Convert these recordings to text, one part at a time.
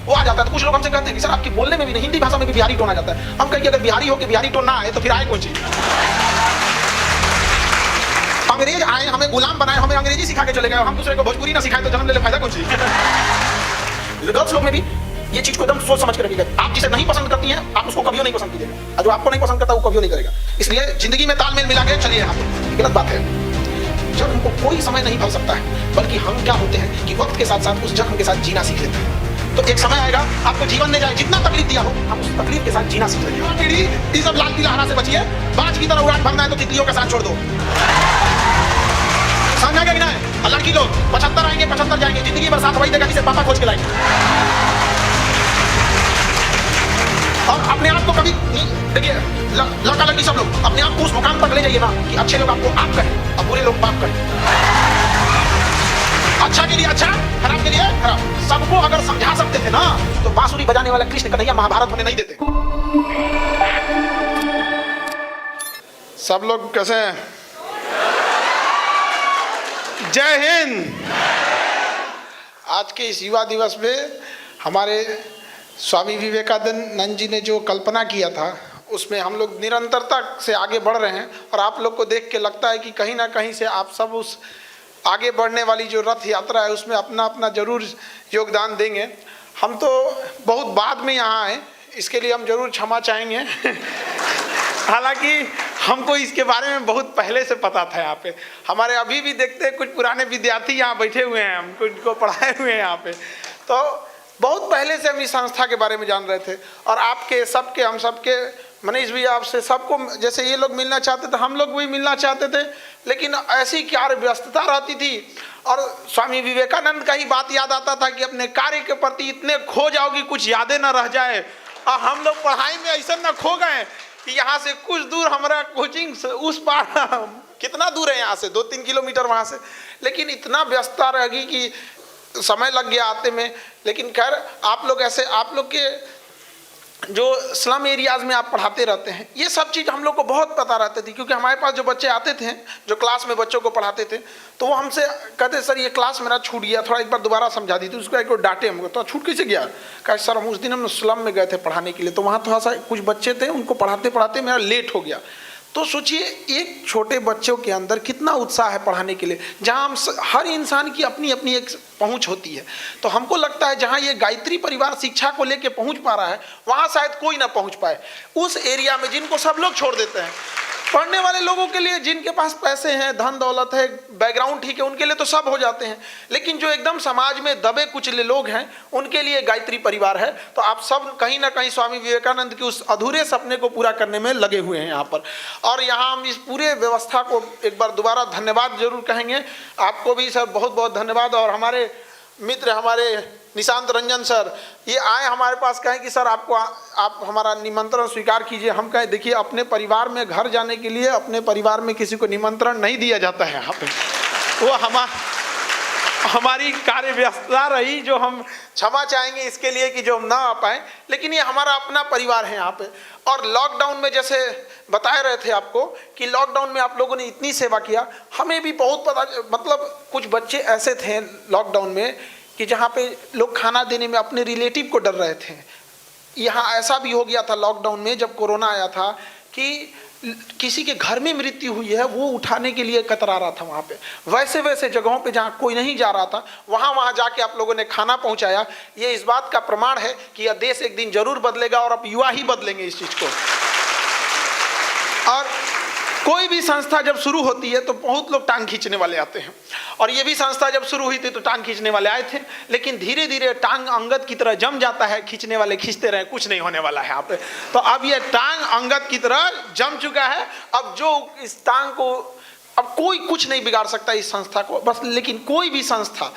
वो आ जाता है। तो कुछ लोग हमसे कहते हैं कि सर आपके बोलने में भी नहीं, हिंदी भाषा में भी बिहारी टोन आ जाता है। हम कहेंगे अगर बिहारी हो के बिहारी टोन ना आए तो फिर आए कौन चीज? अंग्रेज आए, हमें गुलाम बनाए, हमें अंग्रेजी सिखा के चले गए, हम दूसरे को भोजपुरी ना सिखाए तो जन्म ले फायदा कौन चीज? गर्ल्स लोग में भी ये चीज को एकदम सोच समझ कर रखिएगा। आप जिसे नहीं पसंद करती हैं आप उसको कभी नहीं पसंद कीजिएगा, और जो आपको नहीं पसंद करता वो कभी नहीं करेगा। इसलिए जिंदगी में तालमेल मिला के चलिए। यहाँ पे गलत बात है। जब हमको कोई समय नहीं भर सकता है, बल्कि हम क्या होते हैं कि वक्त के साथ साथ उस जख्म के साथ जीना सीख लेते हैं। तो एक समय आएगा आपको जीवन में जाए जितना तकलीफ दिया हो, आप उस तकलीफ के साथ जीना सीख लेंगे। ये सब लाल किला से बचिए, बाज की तरह उड़ान भरना है तो तितलियों का साथ छोड़ दो। समझ आ गया कि ना? अल्लाह की लोग 75 आएंगे 75 जाएंगे, जिंदगी भर साथ वही देगा जिसे पापा खोज के लाएंगे। और अपने आप को कभी देखिए, लड़का लड़की सब लोग अपने आप को उस मुकाम तक ले जाइए ना कि अच्छे लोग आपको आप कहें और बुरे लोग बाप कहें। अच्छा के लिए अच्छा, खराब के लिए खराब। सबको अगर समझा सकते थे ना तो बांसुरी बजाने वाला कृष्ण कन्हैया महाभारत होने नहीं देते। सब लोग कैसे हैं? जय हिंद। आज के इस युवा दिवस में हमारे स्वामी विवेकानंद जी ने जो कल्पना किया था उसमें हम लोग निरंतरता से आगे बढ़ रहे हैं। और आप लोग को देख के लगता है कि कहीं ना कहीं से आप सब उस आगे बढ़ने वाली जो रथ यात्रा है उसमें अपना अपना जरूर योगदान देंगे। हम तो बहुत बाद में यहाँ आए, इसके लिए हम जरूर क्षमा चाहेंगे। हालांकि हमको इसके बारे में बहुत पहले से पता था। यहाँ पे हमारे अभी भी देखते हैं कुछ पुराने विद्यार्थी यहाँ बैठे हुए हैं, हमको इनको पढ़ाए हुए हैं यहाँ पे। तो बहुत पहले से हम इस संस्था के बारे में जान रहे थे। और आपके सबके, हम सबके, मनीष भी आपसे सबको, जैसे ये लोग मिलना चाहते थे हम लोग भी मिलना चाहते थे, लेकिन ऐसी क्या व्यस्तता रहती थी। और स्वामी विवेकानंद का ही बात याद आता था कि अपने कार्य के प्रति इतने खो जाओ कि कुछ यादें न रह जाए। और हम लोग पढ़ाई में ऐसा न खो गए कि यहाँ से कुछ दूर हमारा कोचिंग उस पार, कितना दूर है यहाँ से, 2-3 किलोमीटर वहाँ से, लेकिन इतना व्यस्तता रहेगी कि समय लग गया आते में। लेकिन खैर आप लोग ऐसे, आप लोग के जो स्लम एरियाज में आप पढ़ाते रहते हैं, ये सब चीज़ हम लोग को बहुत पता रहती थी। क्योंकि हमारे पास जो बच्चे आते थे, जो क्लास में बच्चों को पढ़ाते थे, तो वो हमसे कहते सर ये क्लास मेरा छूट गया, थोड़ा एक बार दोबारा समझा दी। तो उसको एक डांटे हमको, तो छूट कैसे गया? कहा सर हम उस दिन हम स्लम में गए थे पढ़ाने के लिए, तो वहाँ थोड़ा सा कुछ बच्चे थे, उनको पढ़ाते पढ़ाते मेरा लेट हो गया। तो सोचिए एक छोटे बच्चों के अंदर कितना उत्साह है पढ़ाने के लिए, जहाँ हम हर इंसान की अपनी अपनी एक पहुंच होती है। तो हमको लगता है जहाँ ये गायत्री परिवार शिक्षा को लेके पहुंच पा रहा है, वहाँ शायद कोई ना पहुंच पाए। उस एरिया में जिनको सब लोग छोड़ देते हैं, पढ़ने वाले लोगों के लिए, जिनके पास पैसे हैं, धन दौलत है, बैकग्राउंड ठीक है, उनके लिए तो सब हो जाते हैं। लेकिन जो एकदम समाज में दबे कुचले लोग हैं, उनके लिए गायत्री परिवार है। तो आप सब कहीं ना कहीं स्वामी विवेकानंद के उस अधूरे सपने को पूरा करने में लगे हुए हैं यहाँ पर। और यहाँ हम इस पूरे व्यवस्था को एक बार दोबारा धन्यवाद जरूर कहेंगे। आपको भी सर बहुत बहुत धन्यवाद। और हमारे मित्र, हमारे निशांत रंजन सर, ये आए हमारे पास, कहें कि सर आपको आप हमारा निमंत्रण स्वीकार कीजिए। हम कहें देखिए अपने परिवार में घर जाने के लिए अपने परिवार में किसी को निमंत्रण नहीं दिया जाता है यहाँ पे। वो हमारी कार्य व्यस्तता रही, जो हम क्षमा चाहेंगे इसके लिए कि जो हम ना आ पाए, लेकिन ये हमारा अपना परिवार है यहाँ पे। और लॉकडाउन में जैसे बताए रहे थे आपको कि लॉकडाउन में आप लोगों ने इतनी सेवा किया, हमें भी बहुत पता, मतलब कुछ बच्चे ऐसे थे लॉकडाउन में कि जहाँ पे लोग खाना देने में अपने रिलेटिव को डर रहे थे। यहाँ ऐसा भी हो गया था लॉकडाउन में जब कोरोना आया था कि किसी के घर में मृत्यु हुई है, वो उठाने के लिए कतरा रहा था वहाँ पे। वैसे वैसे जगहों पे जहाँ कोई नहीं जा रहा था, वहाँ जाके आप लोगों ने खाना पहुँचाया। ये इस बात का प्रमाण है कि यह देश एक दिन जरूर बदलेगा और अब युवा ही बदलेंगे इस चीज़ को। और कोई भी संस्था जब शुरू होती है तो बहुत लोग टांग खींचने वाले आते हैं। और ये भी संस्था जब शुरू हुई थी तो टांग खींचने वाले आए थे, लेकिन धीरे धीरे टांग अंगद की तरह जम जाता है। खींचने वाले खींचते रहे, कुछ नहीं होने वाला है यहाँ पे। तो अब ये टांग अंगद की तरह जम चुका है। अब जो इस टांग को, अब कोई कुछ नहीं बिगाड़ सकता इस संस्था को बस। लेकिन कोई भी संस्था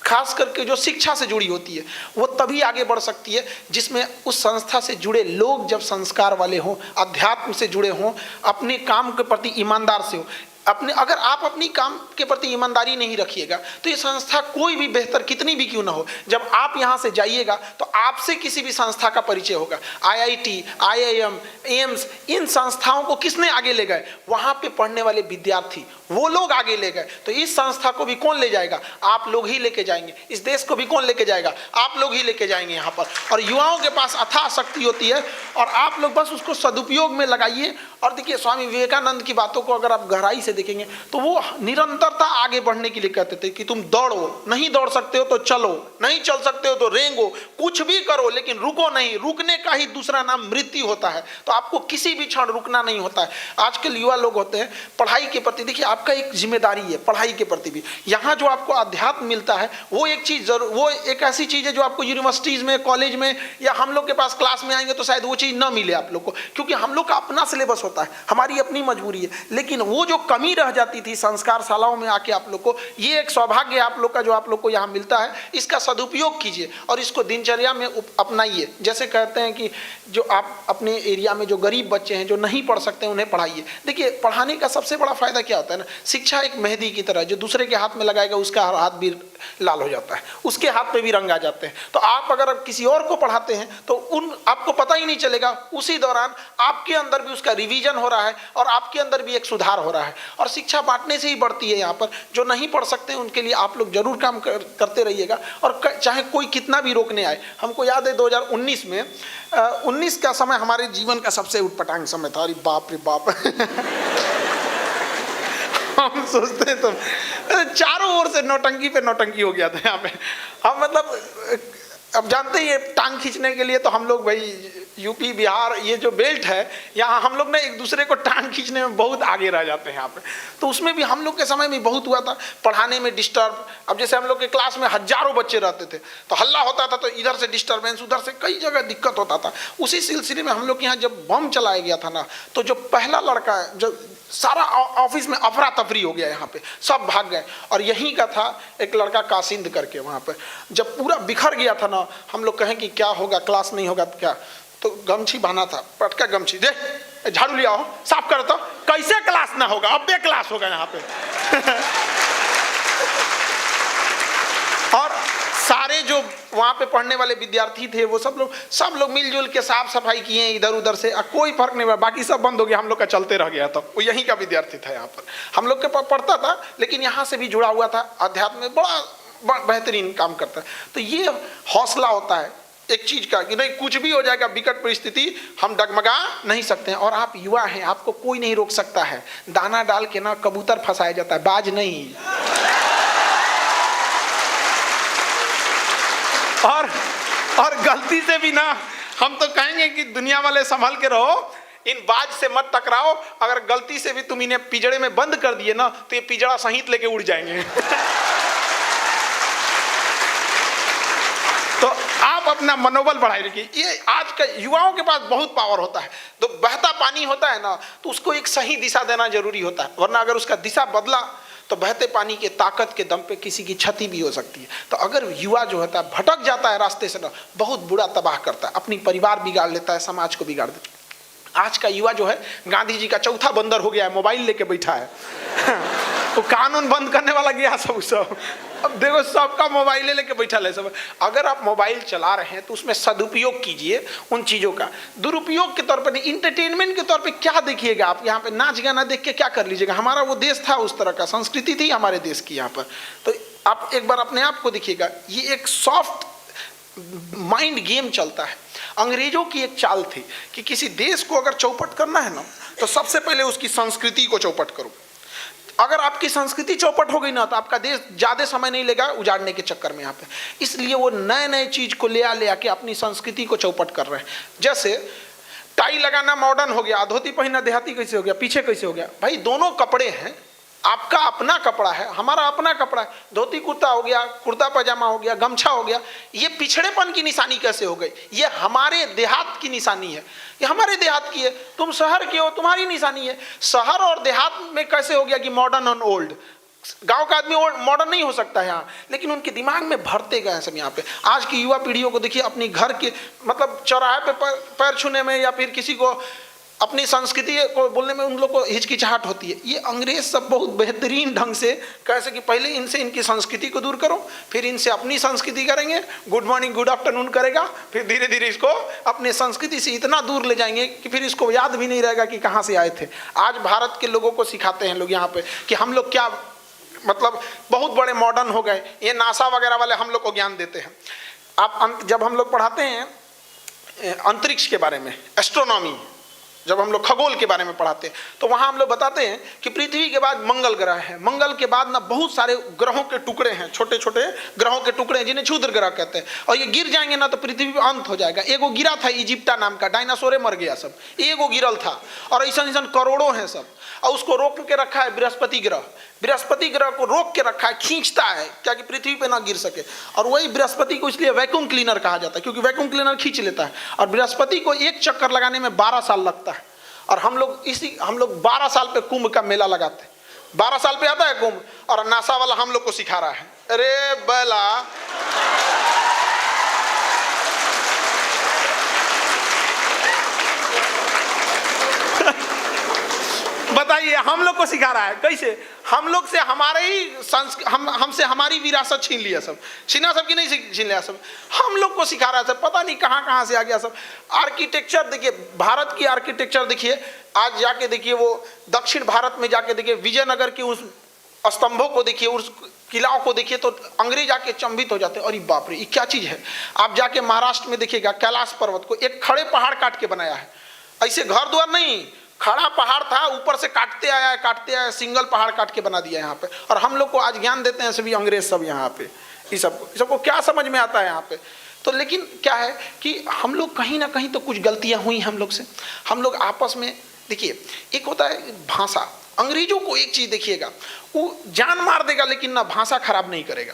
खास करके जो शिक्षा से जुड़ी होती है वो तभी आगे बढ़ सकती है जिसमें उस संस्था से जुड़े लोग जब संस्कार वाले हों, अध्यात्म से जुड़े हों, अपने काम के प्रति ईमानदार से हो। अगर आप अपनी काम के प्रति ईमानदारी नहीं रखिएगा तो ये संस्था कोई भी बेहतर कितनी भी क्यों ना हो, जब आप यहाँ से जाइएगा तो आपसे किसी भी संस्था का परिचय होगा। IIT, IIM, एम्स, इन संस्थाओं को किसने आगे ले गए? वहाँ पे पढ़ने वाले विद्यार्थी, वो लोग आगे ले गए, तो इस संस्था को भी कौन ले जाएगा? आप लोग ही लेके जाएंगे। इस देश को भी कौन लेके जाएगा? आप लोग ही लेके जाएंगे यहाँ पर। और युवाओं के पास अथाह शक्ति होती है और आप लोग बस उसको सदुपयोग में लगाइए। और देखिए, स्वामी विवेकानंद की बातों को अगर आप गहराई से देखेंगे तो वो निरंतरता आगे बढ़ने के लिए कहते थे कि तुम दौड़ो, नहीं दौड़ सकते हो तो चलो, नहीं चल सकते हो तो रेंगो, कुछ भी करो लेकिन रुको नहीं। रुकने का ही दूसरा नाम मृत्यु होता है। तो आपको किसी भी क्षण रुकना नहीं होता है। आजकल युवा लोग होते हैं पढ़ाई के प्रति, देखिए आपका एक जिम्मेदारी है पढ़ाई के प्रति भी। यहाँ जो आपको अध्यात्म मिलता है वो एक चीज़ वो एक ऐसी चीज़ है जो आपको यूनिवर्सिटीज़ में, कॉलेज में या हम लोग के पास क्लास में आएंगे तो शायद वो चीज़ ना मिले आप लोग को, क्योंकि हम लोग का अपना सिलेबस होता है, हमारी अपनी मजबूरी है। लेकिन वो जो कमी रह जाती थी संस्कार शालाओं में आके आप लोग को, ये एक सौभाग्य आप लोग का जो आप लोग को यहाँ मिलता है। इसका सदुपयोग कीजिए और इसको दिनचर्या में अपनाइए। जैसे कहते हैं कि जो आप अपने एरिया में जो गरीब बच्चे हैं जो नहीं पढ़ सकते उन्हें पढ़ाइए। देखिए, पढ़ाने का सबसे बड़ा फायदा क्या होता है ना, शिक्षा एक मेहंदी की तरह, जो दूसरे के हाथ में लगाएगा उसका हाथ भी लाल हो जाता है, उसके हाथ पे भी रंग आ जाते हैं। तो आप अगर किसी और को पढ़ाते हैं तो आपको पता ही नहीं चलेगा, उसी दौरान आपके अंदर भी उसका रिवीजन हो रहा है और आपके अंदर भी एक सुधार हो रहा है। और शिक्षा बांटने से ही बढ़ती है। यहाँ पर जो नहीं पढ़ सकते उनके लिए आप लोग जरूर काम करते रहिएगा, और चाहे कोई कितना भी रोकने आए। हमको याद है 2019 में 19 का समय हमारे जीवन का सबसे उटपटांग समय था। अरे बाप रे बाप हम सोचते हैं तो चारों ओर से नौटंकी पे नौटंकी हो गया था यहाँ पे। हम मतलब अब जानते ही, टांग खींचने के लिए तो हम लोग भाई यूपी बिहार ये जो बेल्ट है, यहाँ हम लोग ना एक दूसरे को टांग खींचने में बहुत आगे रह जाते हैं यहाँ पे। तो उसमें भी हम लोग के समय में बहुत हुआ था, पढ़ाने में डिस्टर्ब। अब जैसे हम लोग के क्लास में हजारों बच्चे रहते थे तो हल्ला होता था, तो इधर से डिस्टर्बेंस, उधर से कई जगह दिक्कत होता था। उसी सिलसिले में हम लोग के यहाँ जब बम चलाया गया था ना, तो जो पहला लड़का जो सारा ऑफिस में अफरा तफरी हो गया, यहाँ पे सब भाग गए। और यहीं का था एक लड़का कासिंद करके, वहाँ पे जब पूरा बिखर गया था ना, हम लोग कहें कि क्या होगा, क्लास नहीं होगा तो क्या, तो गमछी बांधा था, पटका गमछी, दे झाड़ू लिया हो, साफ कर, तो कैसे क्लास ना होगा, अब बे क्लास होगा यहाँ पे और सारे जो वहाँ पे पढ़ने वाले विद्यार्थी थे वो सब लोग मिलजुल के साफ सफाई किए इधर उधर से, कोई फर्क नहीं हुआ। बाकी सब बंद हो गया, हम लोग का चलते रह गया। तो वो यहीं का विद्यार्थी था, यहाँ पर हम लोग के पास पढ़ता था, लेकिन यहाँ से भी जुड़ा हुआ था, अध्यात्म में बड़ा बेहतरीन काम करता है। तो ये हौसला होता है एक चीज का कि नहीं, कुछ भी हो जाएगा, विकट परिस्थिति, हम डगमगा नहीं सकते हैं। और आप युवा हैं, आपको कोई नहीं रोक सकता है। दाना डाल के ना कबूतर फंसाया जाता है, बाज नहीं। और गलती से भी ना, हम तो कहेंगे कि दुनिया वाले संभल के रहो, इन बाज से मत टकराओ। अगर गलती से भी तुम इन्हें पिंजड़े में बंद कर दिए ना, तो ये पिंजड़ा सहित लेके उड़ जाएंगे तो आप अपना मनोबल बढ़ाए रखिए। ये आज के युवाओं के पास बहुत पावर होता है। तो बहता पानी होता है ना, तो उसको एक सही दिशा देना जरूरी होता है, वरना अगर उसका दिशा बदला तो बहते पानी के ताकत के दम पे किसी की क्षति भी हो सकती है। तो अगर युवा जो होता है भटक जाता है रास्ते से ना, बहुत बुरा तबाह करता है, अपनी परिवार बिगाड़ लेता है, समाज को बिगाड़ देता है। आज का युवा जो है गांधी जी का चौथा बंदर हो गया है, मोबाइल लेके बैठा है तो कानून बंद करने वाला गया सब। अब देखो सबका मोबाइल लेके बैठा है सब। अगर आप मोबाइल चला रहे हैं तो उसमें सदुपयोग कीजिए उन चीज़ों का। दुरुपयोग के तौर पर नहीं, इंटरटेनमेंट के तौर पे क्या देखिएगा आप, यहाँ पे नाच गाना देख के क्या कर लीजिएगा। हमारा वो देश था, उस तरह का संस्कृति थी हमारे देश की यहाँ पर। तो आप एक बार अपने आप को देखिएगा, ये एक सॉफ्ट माइंड गेम चलता है। अंग्रेजों की एक चाल थी कि किसी देश को अगर चौपट करना है ना, तो सबसे पहले उसकी संस्कृति को चौपट करो। अगर आपकी संस्कृति चौपट हो गई ना, तो आपका देश ज्यादा समय नहीं लेगा उजाड़ने के चक्कर में यहाँ पे। इसलिए वो नए नए चीज को ले आके अपनी संस्कृति को चौपट कर रहे हैं। जैसे टाई लगाना मॉडर्न हो गया, धोती पहनना देहाती कैसे हो गया, पीछे कैसे हो गया। भाई दोनों कपड़े हैं, आपका अपना कपड़ा है, हमारा अपना कपड़ा है। धोती कुर्ता हो गया, कुर्ता पजामा हो गया, गमछा हो गया, ये पिछड़ेपन की निशानी कैसे हो गई? ये हमारे देहात की निशानी है, ये हमारे देहात की है। तुम शहर के हो, तुम्हारी निशानी है। शहर और देहात में कैसे हो गया कि मॉडर्न और ओल्ड? गांव का आदमी मॉडर्न नहीं हो सकता है यहाँ, लेकिन उनके दिमाग में भरते गए सब यहाँ पे। आज की युवा पीढ़ियों को देखिए, अपनी घर के मतलब चौराहे पे पैर छूने में या फिर किसी को अपनी संस्कृति को बोलने में उन लोग को हिचकिचाहट होती है। ये अंग्रेज सब बहुत बेहतरीन ढंग से कैसे कि पहले इनसे इनकी संस्कृति को दूर करो, फिर इनसे अपनी संस्कृति करेंगे, गुड मॉर्निंग गुड आफ्टरनून करेगा, फिर धीरे धीरे इसको अपने संस्कृति से इतना दूर ले जाएंगे कि फिर इसको याद भी नहीं रहेगा कि कहाँ से आए थे। आज भारत के लोगों को सिखाते हैं लोग यहाँ पे कि हम लोग क्या मतलब बहुत बड़े मॉडर्न हो गए, ये नासा वगैरह वाले हम लोग को ज्ञान देते हैं। आप जब हम लोग पढ़ाते हैं अंतरिक्ष के बारे में, एस्ट्रोनॉमी, जब हम लोग खगोल के बारे में पढ़ाते हैं तो वहाँ हम लोग बताते हैं कि पृथ्वी के बाद मंगल ग्रह है, मंगल के बाद ना बहुत सारे ग्रहों के टुकड़े हैं, छोटे छोटे ग्रहों के टुकड़े हैं जिन्हें क्षुद्र ग्रह कहते हैं, और ये गिर जाएंगे ना तो पृथ्वी पे अंत हो जाएगा। एगो गिरा था इजिप्टा नाम का, डायनासोरे मर गया सब, एगो गिरल था, और ऐसा ऐसा करोड़ों हैं सब, और उसको रोक के रखा है बृहस्पति ग्रह। बृहस्पति ग्रह को रोक के रखा है, खींचता है क्या कि पृथ्वी पे ना गिर सके, और वही बृहस्पति को इसलिए वैक्यूम क्लीनर कहा जाता है क्योंकि वैक्यूम क्लीनर खींच लेता है। और बृहस्पति को एक चक्कर लगाने में 12 साल लगता है, और हम लोग 12 साल पे कुंभ का मेला लगाते हैं, 12 साल पे आता है कुंभ, और नासा वाला हम लोग को सिखा रहा है। अरे बला बताइए, हम लोग को सिखा रहा है कैसे? हम लोग से हमारे ही हमसे हमारी विरासत छीन लिया सब, छीना सब की नहीं छीन लिया सब, हम लोग को सिखा रहा है सब, पता नहीं कहाँ से आ गया सब। आर्किटेक्चर देखिए, भारत की आर्किटेक्चर देखिए, आज जाके देखिए वो दक्षिण भारत में जाके देखिए, विजयनगर के उस स्तंभों को देखिए, उस किलाओं को देखिए तो अंग्रेज आके चंबित हो जाते हैं, अरे बाप रे ये क्या चीज है। आप जाके महाराष्ट्र में देखिएगा, कैलाश पर्वत को एक खड़े पहाड़ काट के बनाया है, ऐसे घर द्वार नहीं, खड़ा पहाड़ था, ऊपर से काटते आया, सिंगल पहाड़ काट के बना दिया यहाँ पे। और हम लोग को आज ज्ञान देते हैं सभी अंग्रेज सब यहाँ पे, इस सबको क्या समझ में आता है यहाँ पे। तो लेकिन क्या है कि हम लोग कहीं ना कहीं तो कुछ गलतियाँ हुई हम लोग से, हम लोग आपस में देखिए, एक होता है भाषा, अंग्रेजों को एक चीज देखिएगा, वो जान मार देगा लेकिन ना भाषा खराब नहीं करेगा।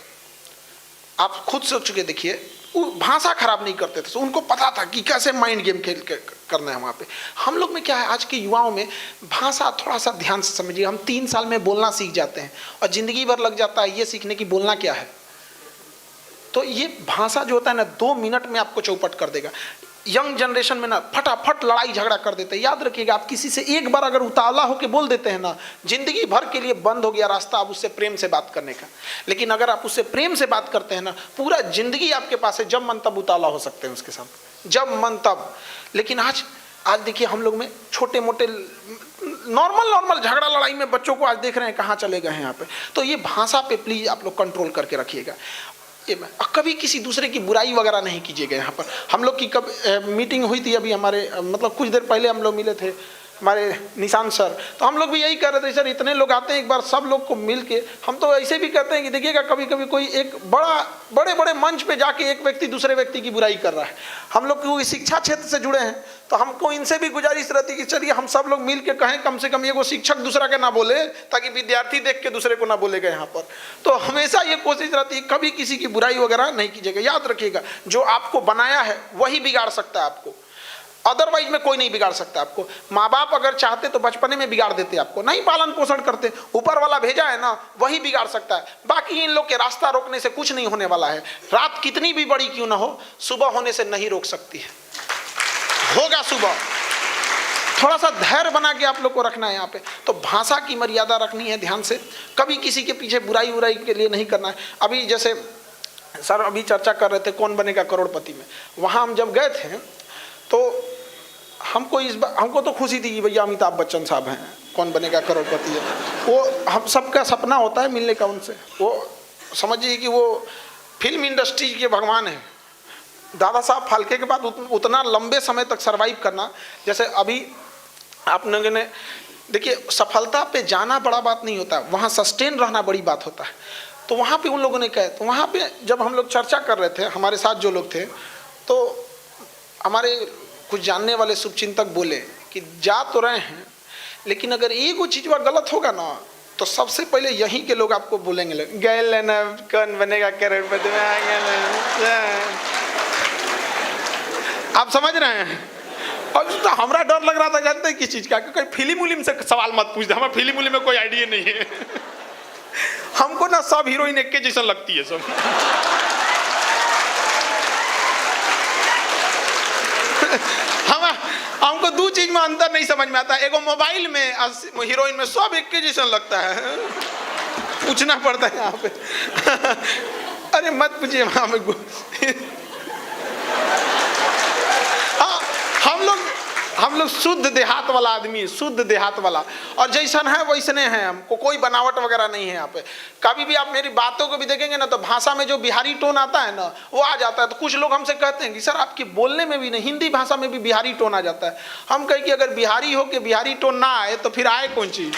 आप खुद सोच के देखिए, वो भाषा खराब नहीं करते थे, उनको पता था कि कैसे माइंड गेम खेल करना है वहाँ पे। हम लोग में क्या है, आज के युवाओं में भाषा थोड़ा सा ध्यान से समझिए, हम 3 साल में बोलना सीख जाते हैं और जिंदगी भर लग जाता है ये सीखने की बोलना क्या है। तो ये भाषा जो होता है ना 2 मिनट में आपको चौपट कर देगा। यंग जनरेशन में ना फटाफट लड़ाई झगड़ा कर देते हैं। याद रखिएगा, आप किसी से एक बार अगर उतावला होकर बोल देते हैं ना, जिंदगी भर के लिए बंद हो गया रास्ता आप उससे प्रेम से बात करने का। लेकिन अगर आप उससे प्रेम से बात करते हैं ना, पूरा जिंदगी आपके पास है, जब मन तब उतावला हो सकते हैं उसके साथ, जब मन तब। लेकिन आज देखिए हम लोग में छोटे मोटे नॉर्मल झगड़ा लड़ाई में बच्चों को आज देख रहे हैं कहाँ चले गए हैं यहाँ पे। तो ये भाषा पे प्लीज आप लोग कंट्रोल करके रखिएगा। कभी किसी दूसरे की बुराई वगैरह नहीं कीजिएगा। यहाँ पर हम लोग की कब मीटिंग हुई थी अभी, हमारे मतलब कुछ देर पहले हम लोग मिले थे हमारे निशांत सर, तो हम लोग भी यही कह रहे थे, सर इतने लोग आते हैं, एक बार सब लोग को मिल के हम तो ऐसे भी कहते हैं कि देखिएगा कभी कभी कोई एक बड़े मंच पे जाके एक व्यक्ति दूसरे व्यक्ति की बुराई कर रहा है। हम लोग कोई शिक्षा क्षेत्र से जुड़े हैं तो हमको इनसे भी गुजारिश रहती है कि चलिए हम सब लोग मिल के कहें, कम से कम एगो शिक्षक दूसरा के ना बोले, ताकि विद्यार्थी देख के दूसरे को ना बोलेगा यहाँ पर। तो हमेशा ये कोशिश रहती है कभी किसी की बुराई वगैरह नहीं कीजिएगा। याद रखिएगा, जो आपको बनाया है वही बिगाड़ सकता है आपको, अदरवाइज में कोई नहीं बिगाड़ सकता आपको। माँ बाप अगर चाहते तो बचपने में बिगाड़ देते, आपको नहीं पालन पोषण करते, ऊपर वाला भेजा है ना वही बिगाड़ सकता है। बाकी इन लोग के रास्ता रोकने से कुछ नहीं होने वाला है। रात कितनी भी बड़ी क्यों ना हो, सुबह होने से नहीं रोक सकती है, होगा सुबह। थोड़ा सा धैर्य बना के आप लोग को रखना है यहाँ पे। तो भाषा की मर्यादा रखनी है ध्यान से, कभी किसी के पीछे बुराई के लिए नहीं करना है। अभी जैसे सर अभी चर्चा कर रहे थे कौन बनेगा करोड़पति में, वहाँ हम जब गए थे तो हमको तो खुशी थी कि भैया अमिताभ बच्चन साहब हैं, कौन बनेगा करोड़पति है। वो हम सबका सपना होता है मिलने का उनसे। वो समझिए कि वो फिल्म इंडस्ट्री के भगवान हैं। दादा साहब फाल्के के बाद उतना लंबे समय तक सरवाइव करना, जैसे अभी आप लोगों ने देखिए, सफलता पे जाना बड़ा बात नहीं होता, वहाँ सस्टेन रहना बड़ी बात होता है। तो वहाँ पे उन लोगों ने कहा, तो वहाँ पे जब हम लोग चर्चा कर रहे थे, हमारे साथ जो लोग थे, तो हमारे कुछ जानने वाले शुभचिंतक बोले कि जा तो रहे हैं, लेकिन अगर एक चीज गलत होगा ना तो सबसे पहले यहीं के लोग आपको बोलेंगे, गए लेना कौन बनेगा करोड़पति में आएंगे। आप समझ रहे हैं। और तो हमारा डर लग रहा था, जानते हैं किस चीज का, क्योंकि फिल्म उलिम से सवाल मत पूछ दे, हमें फिल्म उलिम में कोई आइडिया नहीं है। हमको ना सब हीरोइन एक के जैसा लगती है सब। हमको 2 चीज में अंतर नहीं समझ में आता। एगो मोबाइल में हीरोइन में सब एक के जैसा लगता है, पूछना पड़ता है यहाँ पे। अरे मत पूछिए वहाँ में। हाँ, हम लोग शुद्ध देहात वाला आदमी, शुद्ध देहात वाला, और जैसन है वैसने हैं, हमको कोई बनावट वगैरह नहीं है यहाँ पे। कभी भी आप मेरी बातों को भी देखेंगे ना तो भाषा में जो बिहारी टोन आता है ना वो आ जाता है। तो कुछ लोग हमसे कहते हैं कि सर आपके बोलने में भी नहीं, हिंदी भाषा में भी बिहारी टोन आ जाता है। हम कहें कि अगर बिहारी हो के बिहारी टोन ना आए तो फिर आए कौन चीज।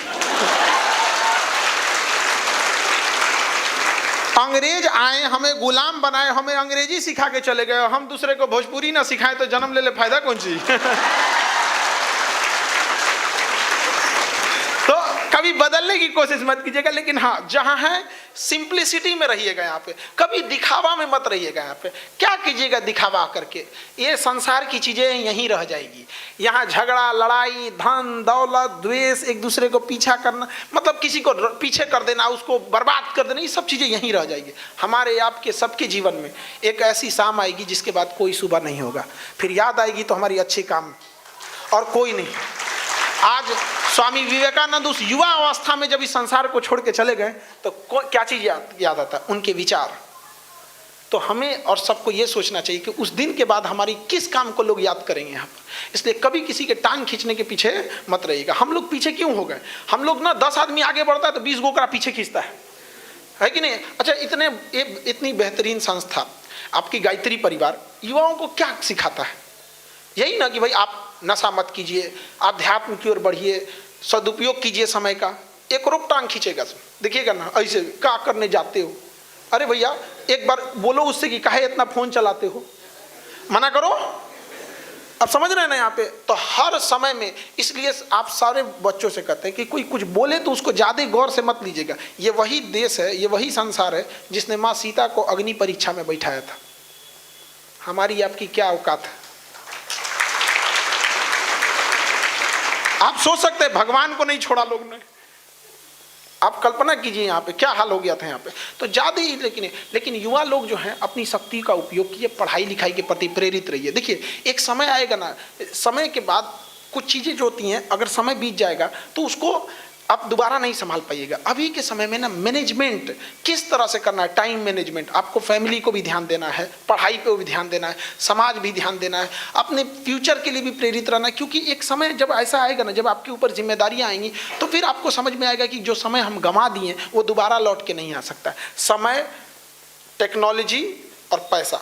अंग्रेज आए, हमें गुलाम बनाए, हमें अंग्रेजी सिखा के चले गए, हम दूसरे को भोजपुरी ना सिखाएं तो जन्म ले ले फायदा कौन सी। तो कभी बदलने की कोशिश मत कीजिएगा, लेकिन हाँ जहाँ है सिंप्लिसिटी में रहिएगा। यहाँ पे कभी दिखावा में मत रहिएगा। यहाँ पे क्या कीजिएगा दिखावा करके, ये संसार की चीजें यहीं रह जाएगी। यहाँ झगड़ा, लड़ाई, धन दौलत, द्वेष, एक दूसरे को पीछा करना, मतलब किसी को पीछे कर देना, उसको बर्बाद कर देना, ये सब चीजें यहीं रह जाएगी। हमारे आपके सबके जीवन में एक ऐसी शाम आएगी जिसके बाद कोई सुबह नहीं होगा। फिर याद आएगी तो हमारी अच्छे काम और कोई नहीं। आज स्वामी विवेकानंद उस युवा अवस्था में जब इस संसार को छोड़ के चले गए तो क्या चीज याद आता है? उनके विचार। तो हमें और सबको ये सोचना चाहिए कि उस दिन के बाद हमारी किस काम को लोग याद करेंगे यहाँ पर। इसलिए कभी किसी के टांग खींचने के पीछे मत रहिएगा। हम लोग पीछे क्यों हो गए? हम लोग ना 10 आदमी आगे बढ़ता है तो 20 गोकरा पीछे खींचता है कि नहीं? अच्छा, इतनी बेहतरीन संस्था आपकी गायत्री परिवार युवाओं को क्या सिखाता है? यही ना कि भाई आप नशा मत कीजिए, आध्यात्म की ओर बढ़िए, सदुपयोग कीजिए समय का। एक रोक टांग खींचेगा, देखिएगा ना ऐसे क्या करने जाते हो। अरे भैया एक बार बोलो उससे कि काहे इतना फोन चलाते हो, मना करो। अब समझ रहे हैं ना यहाँ पे? तो हर समय में, इसलिए आप सारे बच्चों से कहते हैं कि कोई कुछ बोले तो उसको ज्यादा गौर से मत लीजिएगा। ये वही देश है, ये वही संसार है जिसने माँ सीता को अग्नि परीक्षा में बैठाया था। हमारी आपकी क्या औकात है? आप सोच सकते हैं भगवान को नहीं छोड़ा लोग ने। आप कल्पना कीजिए यहाँ पे क्या हाल हो गया था यहाँ पे। तो ज्यादा ही लेकिन युवा लोग जो हैं अपनी शक्ति का उपयोग कीजिए, पढ़ाई लिखाई के प्रति प्रेरित रहिए। देखिए एक समय आएगा ना, समय के बाद कुछ चीजें जो होती हैं अगर समय बीत जाएगा तो उसको आप दोबारा नहीं संभाल पाइएगा। अभी के समय में ना मैनेजमेंट किस तरह से करना है, टाइम मैनेजमेंट, आपको फैमिली को भी ध्यान देना है, पढ़ाई पे भी ध्यान देना है, समाज भी ध्यान देना है, अपने फ्यूचर के लिए भी प्रेरित रहना है। क्योंकि एक समय जब ऐसा आएगा ना, जब आपके ऊपर जिम्मेदारियां आएंगी तो फिर आपको समझ में आएगा कि जो समय हम गंवा दिए वो दोबारा लौट के नहीं आ सकता। समय, टेक्नोलॉजी और पैसा,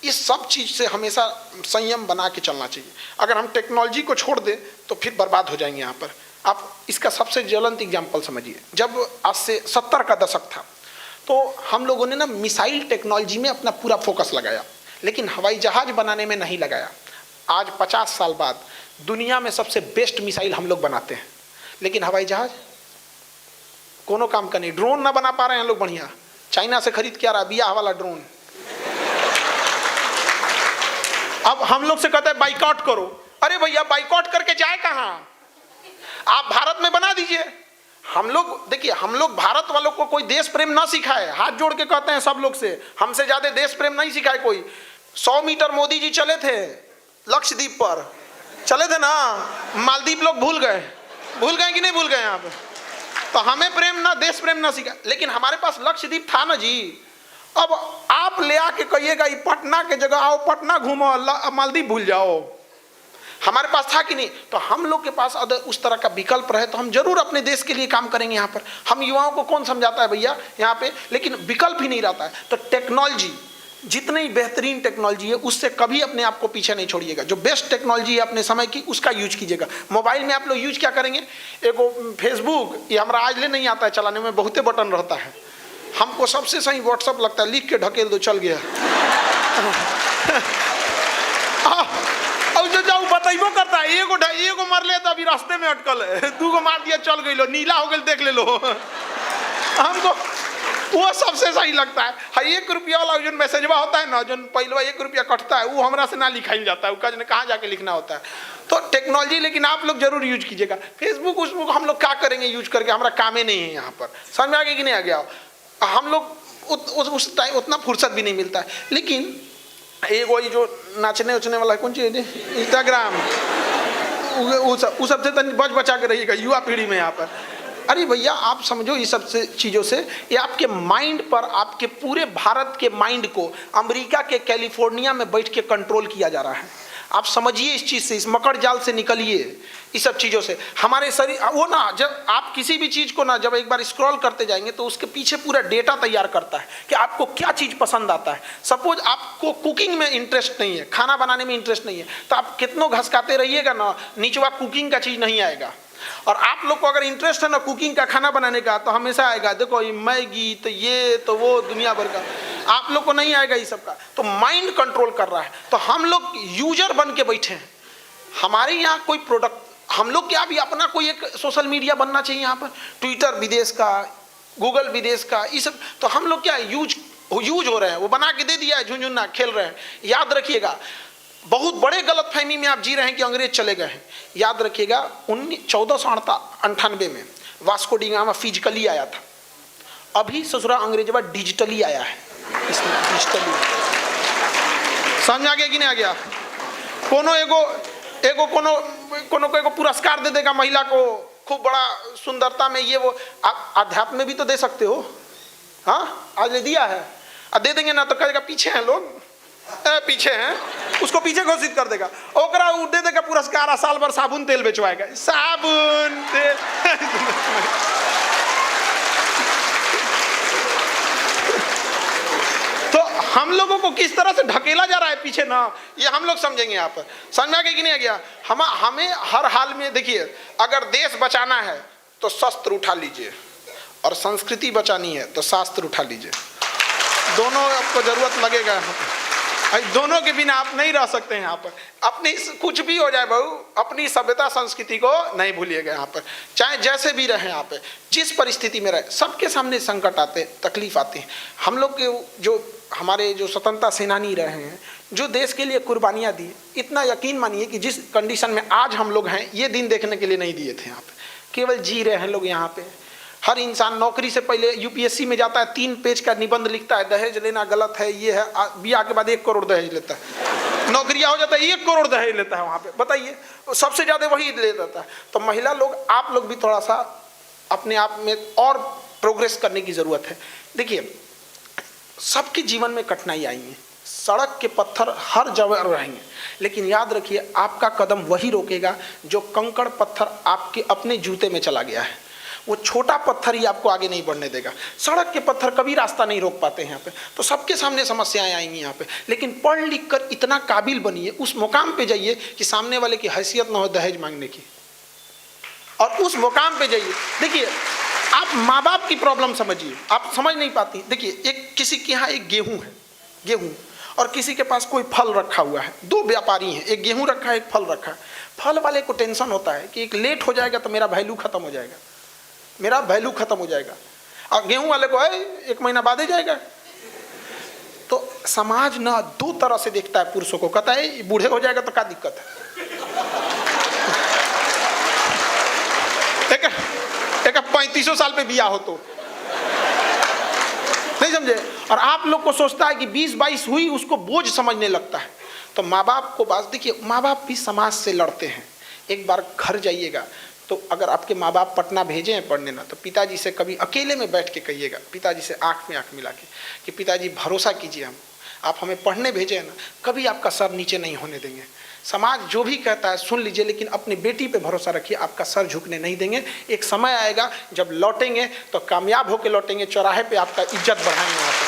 इस सब चीज से हमेशा संयम बना के चलना चाहिए। अगर हम टेक्नोलॉजी को छोड़ दें तो फिर बर्बाद हो जाएंगे यहाँ पर। आप इसका सबसे ज्वलंत एग्जाम्पल समझिए, जब आज से 70 का दशक था तो हम लोगों ने ना मिसाइल टेक्नोलॉजी में अपना पूरा फोकस लगाया, लेकिन हवाई जहाज बनाने में नहीं लगाया। आज 50 साल बाद दुनिया में सबसे बेस्ट मिसाइल हम लोग बनाते हैं, लेकिन हवाई जहाज कोनो काम का नहीं। ड्रोन ना बना पा रहे हैं लोग बढ़िया, चाइना से खरीद के आ रहा बियाह वाला ड्रोन। अब हम लोग से कहते हैं बाइकआउट करो। अरे भैया बाइकआउट करके जाए कहाँ? आप भारत में बना दीजिए। हम लोग देखिए, हम लोग भारत वालों को कोई देश प्रेम ना सिखाए, हाथ जोड़ के कहते हैं सब लोग से, हमसे ज्यादा देश प्रेम नहीं सिखाए कोई। 100 मीटर मोदी जी चले थे लक्षद्वीप पर, चले थे ना, मालदीव लोग भूल गए कि नहीं भूल गए यहाँ पे? तो हमें प्रेम ना, देश प्रेम ना सिखाए, लेकिन हमारे पास लक्षद्वीप था ना जी। अब आप ले आके कहिएगा पटना के जगह आओ, पटना घूमो, मालदीव भूल जाओ। हमारे पास था कि नहीं? तो हम लोग के पास अगर उस तरह का विकल्प रहे तो हम जरूर अपने देश के लिए काम करेंगे। यहाँ पर हम युवाओं को कौन समझाता है भैया यहाँ पे, लेकिन विकल्प ही नहीं रहता है। तो टेक्नोलॉजी, जितनी बेहतरीन टेक्नोलॉजी है उससे कभी अपने आप को पीछे नहीं छोड़िएगा। जो बेस्ट टेक्नोलॉजी है अपने समय की उसका यूज कीजिएगा। मोबाइल में आप लोग यूज क्या करेंगे? एक फेसबुक, ये हमारा आज ले नहीं आता है चलाने में, बहुते बटन रहता है। हमको सबसे सही व्हाट्सअप लगता है, लिख के ढकेल दो चल गया। और जो जाऊ बताइबो करता है, एगो मार ले तो अभी रास्ते में अटकल है, 2 गो मार दिया चल गई लो, नीला हो गया देख ले लो। हमको वो सबसे सही लगता है। 1 रुपया वाला जो मैसेजवा होता है ना, जो पहले 1 रुपया कटता है, वो हमरा से ना लिखाई जाता है, वो कहाँ जाके लिखना होता है। तो टेक्नोलॉजी लेकिन आप लोग जरूर यूज कीजिएगा। फेसबुक उसबुक हम लोग क्या करेंगे यूज करके, हमारा काम ही नहीं है यहाँ पर। समझ में आ गया कि नहीं आ गया? हम लोग उस टाइम उतना फुर्सत भी नहीं मिलता है। लेकिन एक वही जो नाचने उचने वाला कौन चीज, इंस्टाग्राम, उस सबसे बच बचा के रहिएगा युवा पीढ़ी में यहाँ पर। अरे भैया आप समझो इस सब से चीज़ों से ये आपके माइंड पर, आपके पूरे भारत के माइंड को अमेरिका के कैलिफोर्निया में बैठ के कंट्रोल किया जा रहा है। आप समझिए इस चीज़ से, इस मकड़ जाल से निकलिए, इस सब चीज़ों से। हमारे शरीर वो ना, जब आप किसी भी चीज़ को ना जब एक बार स्क्रॉल करते जाएंगे तो उसके पीछे पूरा डेटा तैयार करता है कि आपको क्या चीज़ पसंद आता है। सपोज आपको कुकिंग में इंटरेस्ट नहीं है, खाना बनाने में इंटरेस्ट नहीं है, तो आप कितनों घसकाते रहिएगा ना, निचवा कुकिंग का चीज़ नहीं आएगा। और आप लोग को अगर इंटरेस्ट है ना कुकिंग का, खाना बनाने का, तो हमेशा आएगा, देखो ये मैगी तो ये तो वो दुनिया भर का। आप लोग को नहीं आएगा ये सब का। तो माइंड कंट्रोल कर रहा है। तो हम लोग यूजर बन के बैठे हैं। हमारे यहाँ कोई प्रोडक्ट, हम लोग क्या भी अपना कोई एक सोशल मीडिया बनना चाहिए यहाँ पर, ट्विटर विदेश का, गूगल विदेश का, ये सब। तो हम लोग क्या यूज हो रहे हैं, वो बना के दे दिया है, झुंझुन्ना खेल रहे हैं। याद रखिएगा बहुत बड़े गलतफहमी में आप जी रहे हैं कि अंग्रेज चले गए हैं। याद रखिएगा 1498 में वास्को डी गामा फिजिकली आया था। अभी ससुरा अंग्रेजवा डिजिटली आया है। इसमें डिजिटली समझ आ गया कि नहीं आ गया? कोनो एगो पुरस्कार दे देगा महिला को, खूब बड़ा सुंदरता में, ये वो। आप अध्यात्म में भी तो दे सकते हो। हाँ आज ले दिया है, दे देंगे ना तो कहेगा पीछे हैं लोग, पीछे हैं, उसको पीछे घोषित कर देगा। ओकरा दे देगा पुरस्कार, साल भर साबुन तेल बेचवाएगा, साबुन तेल। तो हम लोगों को किस तरह से ढकेला जा रहा है पीछे ना, ये हम लोग समझेंगे यहाँ पर। समझ में आ गया कि नहीं आ गया? हमें हर हाल में देखिए, अगर देश बचाना है तो शस्त्र उठा लीजिए, और संस्कृति बचानी है तो शास्त्र उठा लीजिए। दोनों आपको जरूरत लगेगा यहाँ पर। दोनों के बिना आप नहीं रह सकते हैं यहाँ पर। अपनी कुछ भी हो जाए बहू, अपनी सभ्यता संस्कृति को नहीं भूलिएगा यहाँ पर। चाहे जैसे भी रहे यहाँ पे, जिस परिस्थिति में रहे, सबके सामने संकट आते हैं, तकलीफ आती है। हम लोग के जो हमारे जो स्वतंत्रता सेनानी रहे हैं, जो देश के लिए कुर्बानियाँ दी, इतना यकीन मानिए कि जिस कंडीशन में आज हम लोग हैं, ये दिन देखने के लिए नहीं दिए थे यहाँ पे। केवल जी रहे हैं लोग यहाँ पे। हर इंसान नौकरी से पहले यूपीएससी में जाता है, 3 पेज का निबंध लिखता है, दहेज लेना गलत है, ये है। बियाह के बाद 1 करोड़ दहेज लेता है, नौकरियां हो जाता है 1 करोड़ दहेज लेता है वहाँ पे। बताइए, सबसे ज़्यादा वही ले जाता है। तो महिला लोग, आप लोग भी थोड़ा सा अपने आप में और प्रोग्रेस करने की ज़रूरत है। देखिए, सबके जीवन में कठिनाई आई है, सड़क के पत्थर हर जगह रहेंगे, लेकिन याद रखिए आपका कदम वही रोकेगा जो कंकड़ पत्थर आपके अपने जूते में चला गया है। वो छोटा पत्थर ही आपको आगे नहीं बढ़ने देगा। सड़क के पत्थर कभी रास्ता नहीं रोक पाते हैं यहाँ पे। तो सबके सामने समस्याएं आएंगी यहाँ पे, लेकिन पढ़ लिख कर इतना काबिल बनिए, उस मुकाम पे जाइए कि सामने वाले की हैसियत ना हो दहेज मांगने की, और उस मुकाम पे जाइए। देखिए, आप माँ बाप की प्रॉब्लम समझिए, आप समझ नहीं पाती। देखिए, एक किसी के यहाँ एक गेहूँ है, गेहूँ, और किसी के पास कोई फल रखा हुआ है। 2 व्यापारी हैं, एक गेहूँ रखा है, एक फल रखा है। फल वाले को टेंशन होता है कि एक लेट हो जाएगा तो मेरा वैल्यू खत्म हो जाएगा, मेरा वैल्यू खत्म हो जाएगा। और गेहूं वाले को है 1 महीना बाद ही जाएगा। तो समाज ना 2 तरह से देखता है पुरुषों को। कहता है बूढ़े हो जाएगा तो क्या दिक्कत है, एक 35 साल पे बिया हो तो नहीं समझे। और आप लोग को सोचता है कि 20-22 हुई उसको बोझ समझने लगता है। तो माँ बाप को बात देखिए, माँ बाप भी समाज से लड़ते हैं। एक बार घर जाइएगा तो अगर आपके माँ बाप पटना भेजे हैं पढ़ने ना, तो पिताजी से कभी अकेले में बैठ के कहिएगा, पिताजी से आँख में आँख मिला के, कि पिताजी भरोसा कीजिए, आप हमें पढ़ने भेजे हैं ना, कभी आपका सर नीचे नहीं होने देंगे। समाज जो भी कहता है सुन लीजिए, लेकिन अपनी बेटी पे भरोसा रखिए, आपका सर झुकने नहीं देंगे। एक समय आएगा जब लौटेंगे तो कामयाब होकर लौटेंगे, चौराहे पे आपका इज्जत बढ़ाएंगे वहाँ पे।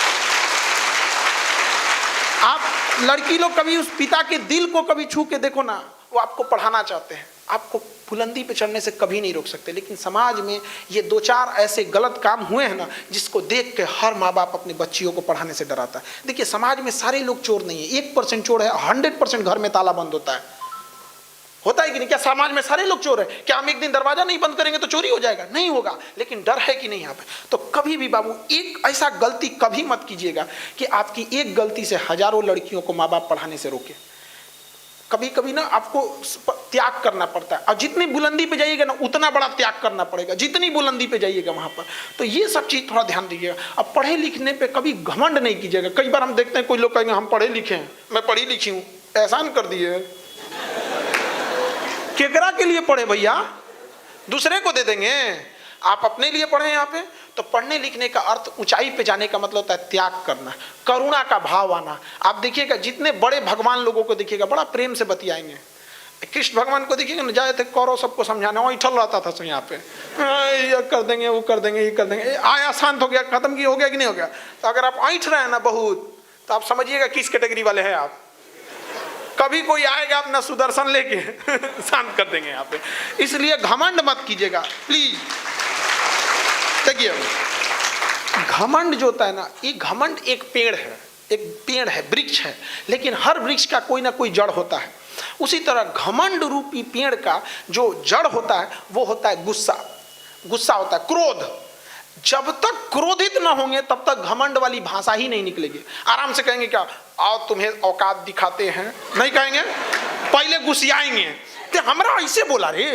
आप लड़की लोग कभी उस पिता के दिल को कभी छू के देखो ना, वो आपको पढ़ाना चाहते हैं, आपको बुलंदी पे चढ़ने से कभी नहीं रोक सकते। लेकिन समाज में ये 2-4 ऐसे गलत काम हुए हैं ना, जिसको देख के हर माँ बाप अपने बच्चियों को पढ़ाने से डराता है। देखिए, समाज में सारे लोग चोर नहीं है, 1% चोर है, 100% घर में ताला बंद होता है कि नहीं? क्या समाज में सारे लोग चोर है? क्या हम एक दिन दरवाजा नहीं बंद करेंगे तो चोरी हो जाएगा? नहीं होगा। लेकिन डर है कि नहीं यहाँ पे? तो कभी भी बाबू एक ऐसा गलती कभी मत कीजिएगा कि आपकी एक गलती से हजारों लड़कियों को माँ बाप पढ़ाने से रोके। कभी कभी ना आपको त्याग करना पड़ता है, और जितनी बुलंदी पे जाइएगा ना उतना बड़ा त्याग करना पड़ेगा, जितनी बुलंदी पे जाइएगा वहाँ पर। तो ये सब चीज़ थोड़ा ध्यान दीजिएगा। अब पढ़े लिखने पे कभी घमंड नहीं कीजिएगा। कई बार हम देखते हैं कोई लोग कहेंगे हम पढ़े लिखे हैं, मैं पढ़ी लिखी हूँ, एहसान कर दिए। केकरा के लिए पढ़े भैया? दूसरे को दे देंगे? आप अपने लिए पढ़े यहाँ पे? तो पढ़ने लिखने का अर्थ ऊंचाई पे जाने का मतलब होता है त्याग करना, करुणा का भाव आना। आप देखिएगा जितने बड़े भगवान लोगों को देखिएगा बड़ा प्रेम से बतियाएंगे। कृष्ण भगवान को देखिएगा ना, जाए थे कौरव सबको समझाने, वहीं ठल रहता था यहाँ पे, ये कर देंगे, वो कर देंगे, ये कर देंगे, आया शांत हो गया, खत्म की हो गया कि नहीं हो गया? तो अगर आप ऐंठ रहे हैं ना बहुत, तो आप समझिएगा किस कैटेगरी वाले हैं आप। कभी कोई आएगा अपना सुदर्शन लेके शांत कर देंगे यहाँ पे। इसलिए घमंड मत कीजिएगा प्लीज। देखिए घमंड जो होता है ना, ये घमंड एक पेड़ है, वृक्ष है, लेकिन हर वृक्ष का कोई ना कोई जड़ होता है। उसी तरह घमंड रूपी पेड़ का जो जड़ होता है वो होता है गुस्सा होता है, क्रोध। जब तक क्रोधित ना होंगे तब तक घमंड वाली भाषा ही नहीं निकलेगी। आराम से कहेंगे क्या, आओ तुम्हें औकात दिखाते हैं, नहीं कहेंगे, पहले गुस्सियाएंगे कि हमरा ऐसे बोला रे,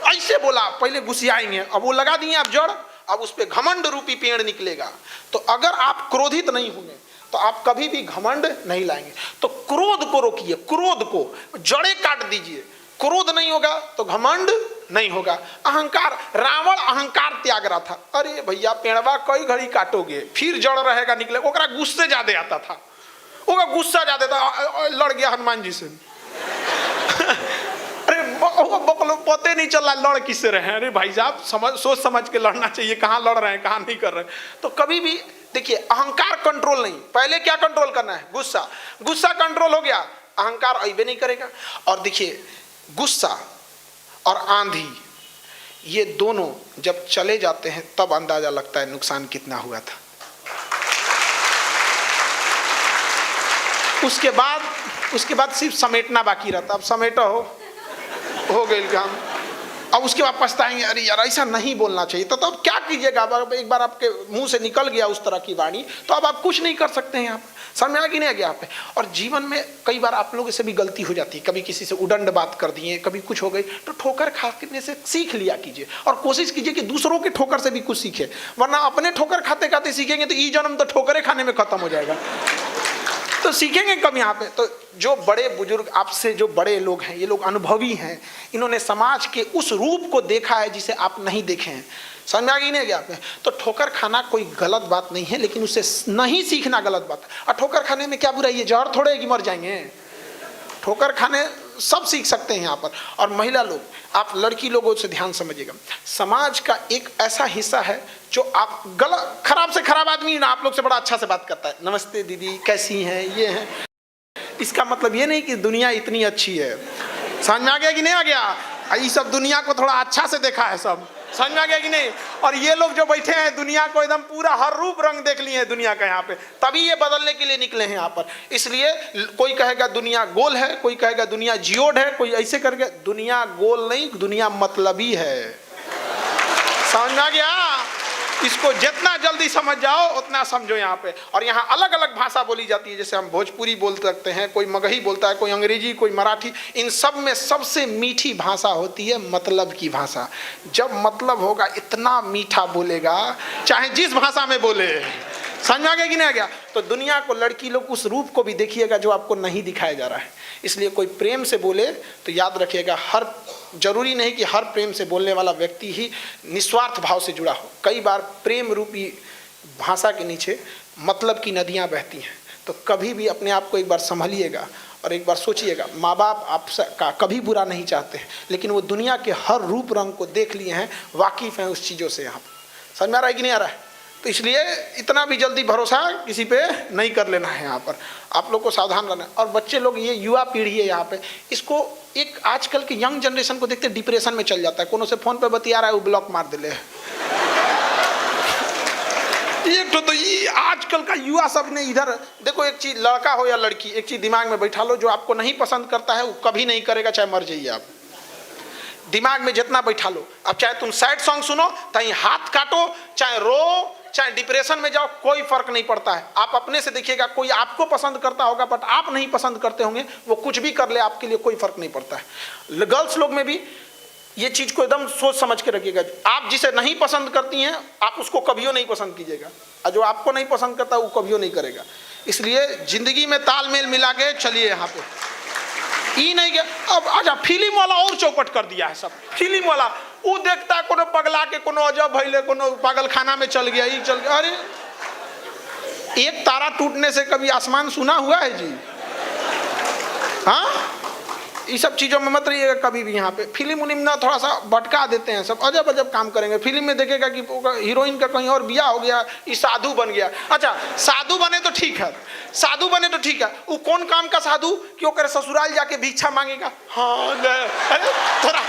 ऐसे बोला, पहले गुस्सियाएंगे। अब वो लगा दिए आप जड़, अब उस पे घमंड रूपी पेड़ निकलेगा। तो अगर आप क्रोधित नहीं होंगे तो आप कभी भी घमंड नहीं लाएंगे। तो क्रोध को रोकिए, क्रोध को जड़ें काट दीजिए। क्रोध नहीं होगा तो घमंड नहीं होगा। अहंकार, रावण अहंकार त्याग रहा था। अरे भैया पेड़वा कई घड़ी काटोगे, फिर जड़ रहेगा निकले। ओकरा गुस्से ज्यादा आता था, ओका गुस्सा ज्यादा था, लड़ गया हनुमान जी से। अरे बकलो पते नहीं चला लड़ किससे रहे हैं। अरे भाई साहब सोच समझ के लड़ना चाहिए, कहाँ लड़ रहे हैं कहाँ नहीं कर रहे हैं। तो कभी भी देखिए अहंकार कंट्रोल नहीं, पहले क्या कंट्रोल करना है? गुस्सा कंट्रोल हो गया, अहंकार अइबे नहीं करेगा। और देखिए गुस्सा और आंधी ये दोनों जब चले जाते हैं तब अंदाजा लगता है नुकसान कितना हुआ था। उसके बाद सिर्फ समेटना बाकी रहता। अब समेटा हो गई काम। अब उसके बाद पछताएंगे, अरे यार ऐसा नहीं बोलना चाहिए। तो अब क्या कीजिएगा? अब एक बार आपके मुंह से निकल गया उस तरह की वाणी, तो अब आप कुछ नहीं कर सकते हैं। आप समझ आ गई नहीं आ गया आप पे? और जीवन में कई बार आप लोगों से भी गलती हो जाती है। कभी किसी से उदंड बात कर दिए, कभी कुछ हो गई, तो ठोकर खाने से सीख लिया कीजिए और कोशिश कीजिए कि दूसरों के ठोकर से भी कुछ सीखे। वरना अपने ठोकर खाते खाते सीखेंगे तो ये जन्म तो ठोकरे खाने में खत्म हो जाएगा। तो सीखेंगे कब यहाँ पे? तो जो बड़े बुजुर्ग, आपसे जो बड़े लोग हैं, ये लोग अनुभवी हैं, इन्होंने समाज के उस रूप को देखा है जिसे आप नहीं देखे हैं। समझ में आ गई नहीं गया आपने? तो ठोकर खाना कोई गलत बात नहीं है, लेकिन उससे नहीं सीखना गलत बात है। और ठोकर खाने में क्या बुराई है? जहर थोड़े कि मर जाएंगे। ठोकर खाने सब सीख सकते हैं यहाँ पर। और महिला लोग, आप लड़की लोगों से ध्यान समझिएगा, समाज का एक ऐसा हिस्सा है जो आप गलत, खराब से खराब आदमी ना आप लोग से बड़ा अच्छा से बात करता है। नमस्ते दीदी, कैसी हैं, ये हैं। इसका मतलब ये नहीं कि दुनिया इतनी अच्छी है। समझ में आ गया कि नहीं आ गया? ये सब दुनिया को थोड़ा अच्छा से देखा है सब। समझ में आ गया कि नहीं? और ये लोग जो बैठे हैं दुनिया को एकदम पूरा हर रूप रंग देख लिए हैं दुनिया का यहाँ पे, तभी ये बदलने के लिए निकले हैं यहाँ पर। इसलिए कोई कहेगा दुनिया गोल है, कोई कहेगा दुनिया जियोड है, कोई ऐसे करके। दुनिया गोल नहीं, दुनिया मतलबी है। समझ में आ गया? इसको जितना जल्दी समझ जाओ उतना समझो यहाँ पे। और यहाँ अलग अलग भाषा बोली जाती है, जैसे हम भोजपुरी बोल सकते हैं, कोई मगही बोलता है, कोई अंग्रेजी, कोई मराठी। इन सब में सबसे मीठी भाषा होती है मतलब की भाषा। जब मतलब होगा इतना मीठा बोलेगा, चाहे जिस भाषा में बोले। समझ में आ गया कि नहीं आ गया? तो दुनिया को, लड़की लोग उस रूप को भी देखिएगा जो आपको नहीं दिखाया जा रहा है। इसलिए कोई प्रेम से बोले तो याद रखिएगा, हर जरूरी नहीं कि हर प्रेम से बोलने वाला व्यक्ति ही निस्वार्थ भाव से जुड़ा हो। कई बार प्रेम रूपी भाषा के नीचे मतलब की नदियाँ बहती हैं। तो कभी भी अपने आप को एक बार संभलिएगा और एक बार सोचिएगा, माँ बाप आपका कभी बुरा नहीं चाहते हैं, लेकिन वो दुनिया के हर रूप रंग को देख लिए हैं, वाकिफ़ हैं उस चीज़ों से। यहाँ पर समझ में आ रहा है कि नहीं आ रहा है? तो इसलिए इतना भी जल्दी भरोसा किसी पे नहीं कर लेना है। यहाँ पर आप लोग को सावधान रहना है। और बच्चे लोग, ये युवा पीढ़ी है यहाँ पे, इसको एक आजकल के यंग जनरेशन को देखते डिप्रेशन में चल जाता है। कोनो से फोन पे बतिया रहा है, वो ब्लॉक मार दे ले। एक तो ये आजकल का युवा सब ने इधर देखो, एक चीज लड़का हो या लड़की, एक चीज दिमाग में बैठा लो, जो आपको नहीं पसंद करता है वो कभी नहीं करेगा, चाहे मर जाइए आप। दिमाग में जितना बैठा लो। अब चाहे तुम सैड सॉन्ग सुनो, चाहे हाथ काटो, चाहे रो, चाहे डिप्रेशन में जाओ, कोई फर्क नहीं पड़ता है। आप अपने से देखिएगा, कोई आपको पसंद करता होगा बट आप नहीं पसंद करते होंगे, वो कुछ भी कर ले आपके लिए कोई फर्क नहीं पड़ता है। गर्ल्स लोग में भी ये चीज को एकदम सोच समझ के रखिएगा। आप जिसे नहीं पसंद करती हैं आप उसको कभियो नहीं पसंद कीजिएगा, और जो आपको नहीं पसंद करता वो कभियो नहीं करेगा। इसलिए जिंदगी में तालमेल मिला के चलिए यहाँ पे। ये नहीं क्या। अब अच्छा फिल्म वाला और चौपट कर दिया है सब। फिल्म वाला वो देखता है कोनो पगला के, कोनो अजब भैले, कोनो पागल खाना में चल गया, ये चल गया। अरे एक तारा टूटने से कभी आसमान सुना हुआ है जी? हाँ, ये सब चीज़ों में मत रहिएगा कभी भी। यहाँ पे फिल्म उलिम ना थोड़ा सा भटका देते हैं, सब अजब अजब काम करेंगे। फिल्म में देखेगा कि हीरोइन का कहीं और बियाह हो गया, ये साधु बन गया। अच्छा साधु बने तो ठीक है, साधु बने तो ठीक है। वो कौन काम का साधु कि वो करे ससुराल जाके भिक्षा मांगेगा? हाँ अरे थोड़ा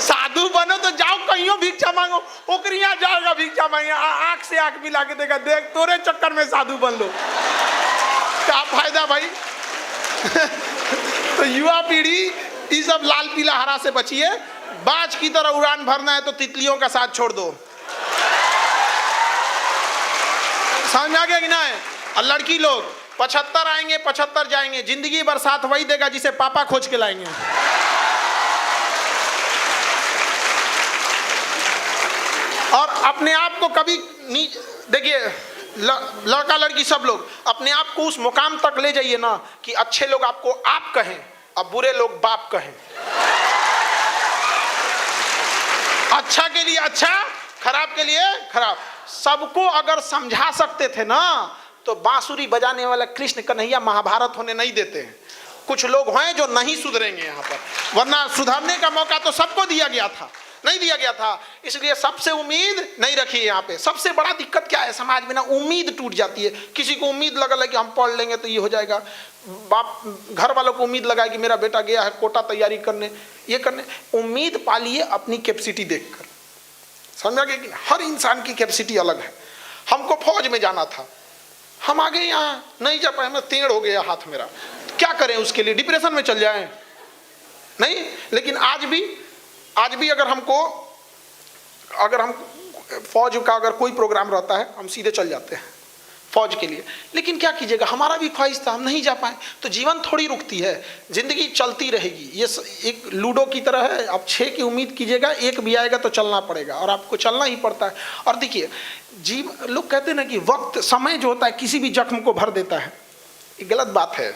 साधु बनो तो जाओ कहीं भिक्षा मांगो, ओकरी यहाँ जाएगा भिक्षा मांगे, आंख से आंख मिला के देगा, देख तोरे चक्कर में साधु बन लो, क्या फायदा भाई। तो युवा पीढ़ी ये सब लाल पीला हरा से बचिए। बाज की तरह उड़ान भरना है तो तितलियों का साथ छोड़ दो। समझ में आ गया कि ना है? और लड़की लोग 75 आएंगे 75 जाएंगे, जिंदगी भर साथ वही देगा जिसे पापा खोज के लाएंगे। और अपने आप को कभी देखिए, लड़का लड़की सब लोग अपने आप को उस मुकाम तक ले जाइए ना कि अच्छे लोग आपको आप कहें और बुरे लोग बाप कहें। अच्छा के लिए अच्छा, खराब के लिए खराब। सबको अगर समझा सकते थे ना तो बांसुरी बजाने वाला कृष्ण कन्हैया महाभारत होने नहीं देते हैं। कुछ लोग हैं जो नहीं सुधरेंगे यहाँ पर, वरना सुधरने का मौका तो सबको दिया गया था, नहीं दिया गया था। इसलिए सबसे उम्मीद नहीं रखी है यहाँ पे। सबसे बड़ा दिक्कत क्या है समाज में ना, उम्मीद टूट जाती है। किसी को उम्मीद लगल है कि हम पढ़ लेंगे तो ये हो जाएगा, बाप घर वालों को उम्मीद लगाए कि मेरा बेटा गया है कोटा तैयारी करने, ये करने। उम्मीद पालिए अपनी कैपेसिटी देखकर। समझा गया कि हर इंसान की कैपेसिटी अलग है। हमको फौज में जाना था, हम आगे यहाँ नहीं जा पाए, मैं टेढ़ हो गया हाथ मेरा, क्या करें उसके लिए? डिप्रेशन में चल जाएं? नहीं। लेकिन आज भी अगर हम फौज का अगर कोई प्रोग्राम रहता है हम सीधे चल जाते हैं फौज के लिए। लेकिन क्या कीजिएगा, हमारा भी ख्वाहिश था, हम नहीं जा पाए। तो जीवन थोड़ी रुकती है, जिंदगी चलती रहेगी। ये एक लूडो की तरह है, आप 6 की उम्मीद कीजिएगा, एक भी आएगा तो चलना पड़ेगा, और आपको चलना ही पड़ता है। और देखिए लोग कहते हैं ना कि वक्त, समय जो होता है किसी भी जख्म को भर देता है। ये गलत बात है।